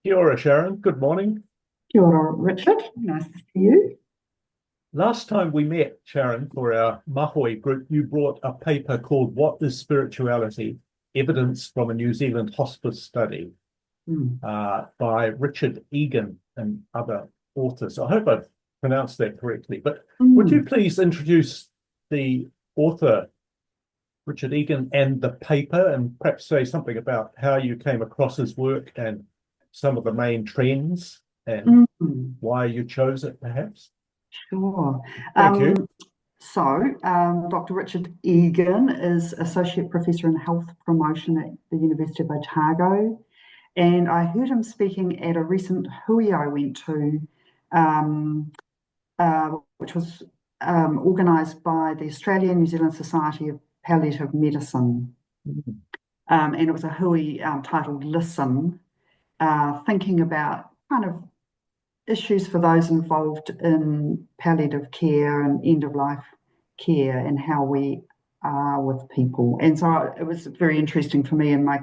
Kia ora, Sharon. Good morning. Kia ora, Richard. Nice to see you. Last time we met, Sharon, for our Mahoi group, you brought a paper called What is Spirituality? Evidence from a New Zealand Hospice Study Mm. by Richard Egan and other authors. I hope I've pronounced that correctly. But would you Mm. please introduce the author, Richard Egan, and the paper, and perhaps say something about how you came across his work and some of the main trends and Mm. why you chose it, perhaps? Sure. Thank Um, you. Dr. Richard Egan is Associate Professor in Health Promotion at the University of Otago. And I heard him speaking at a recent hui I went to, um, which was organised by the Australian New Zealand Society of Palliative Medicine. And it was a hui titled Listen, thinking about kind of issues for those involved in palliative care and end of life care and how we are with people. And so it was very interesting for me in my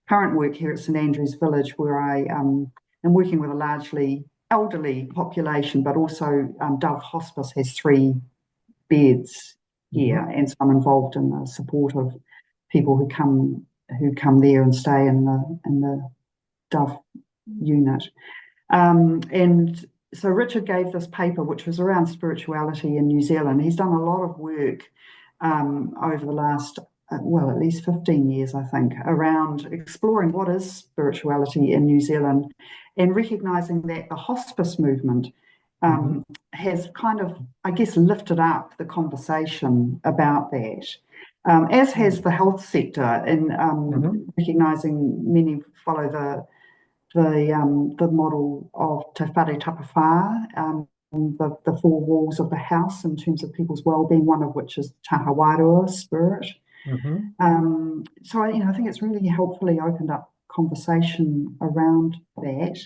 current work here at St Andrew's Village, where I am working with a largely elderly population, but also Dove Hospice has 3 beds here, Mhm. and so I'm involved in the support of people who come there and stay in the Dove unit. And so Richard gave this paper, which was around spirituality in New Zealand. He's done a lot of work over the last, well, at least 15 years, I think, around exploring what is spirituality in New Zealand and recognizing that the hospice movement Mhm. has kind of, I guess, lifted up the conversation about that. As has the health sector, in Mhm. recognizing many follow the model of Te Whare Tapawhā, the 4 walls of the house in terms of people's well-being, one of which is Taha Wairoa, spirit. Mhm. So I think it's really helpfully opened up conversation around that.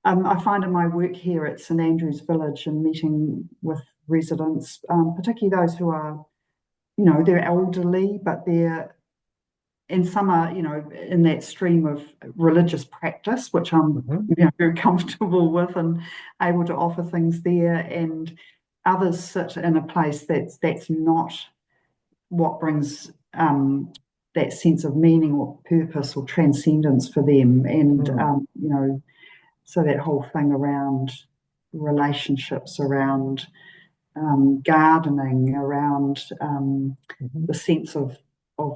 I find in my work here at St Andrew's Village and meeting with residents, particularly those who are, they're elderly, but they're and some are, in that stream of religious practice, which I'm, Mhm. very comfortable with and able to offer things there. And others sit in a place that's not what brings that sense of meaning or purpose or transcendence for them. And Mhm. so that whole thing around relationships, around gardening, around Mhm. the sense of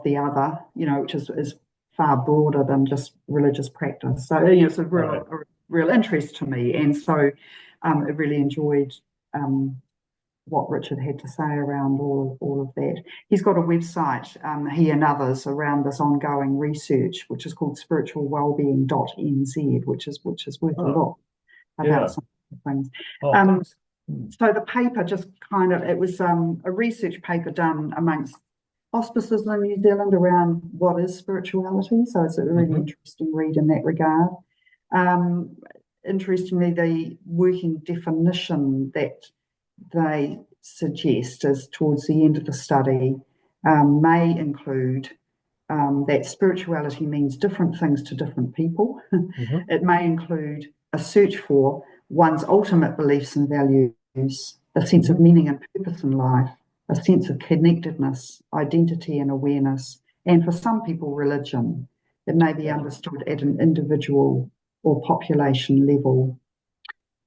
the other, which is far broader than just religious practice. So it's a Right. real interest to me, and so I really enjoyed what Richard had to say around all of that. He's got a website, he and others, around this ongoing research, which is called spiritualwellbeing.nz, which is worth a Oh, look about yeah. some of the things. Oh, Um, thanks. Mm. so the paper just kind of, it was a research paper done amongst hospices in New Zealand around what is spirituality. So it's a really Mhm. interesting read in that regard. Um, Interestingly, the working definition that they suggest is towards the end of the study may include that spirituality means different things to different people. Mhm. It may include a search for one's ultimate beliefs and values, a sense of Mhm. meaning and purpose in life, a sense of connectedness, identity, and awareness. And for some people, religion. It may be Yeah. understood at an individual or population level.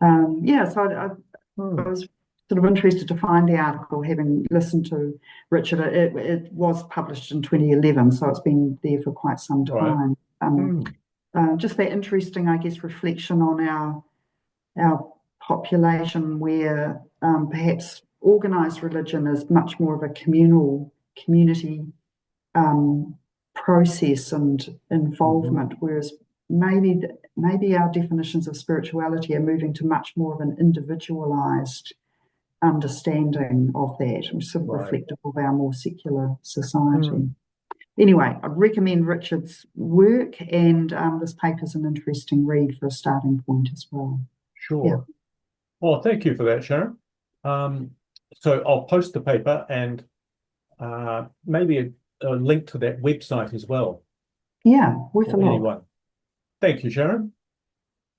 So I Hmm. was sort of interested to find the article, having listened to Richard. It was published in 2011, so it's been there for quite some Right. time. Um, Hmm. just that interesting, I guess, reflection on our population, where perhaps organised religion is much more of a community um, process and Mhm. involvement, whereas maybe our definitions of spirituality are moving to much more of an individualized understanding of that, which is sort of Right. reflective of our more secular Hmm. society. Anyway, I'd recommend Richard's work, and this paper is an interesting read for a starting point as well. Yeah. Sure. Well, thank you for that, Sharon. Um, so I'll post the paper and maybe a link to that website as well Yeah, worth a for look. anyone. Thank you, Sharon.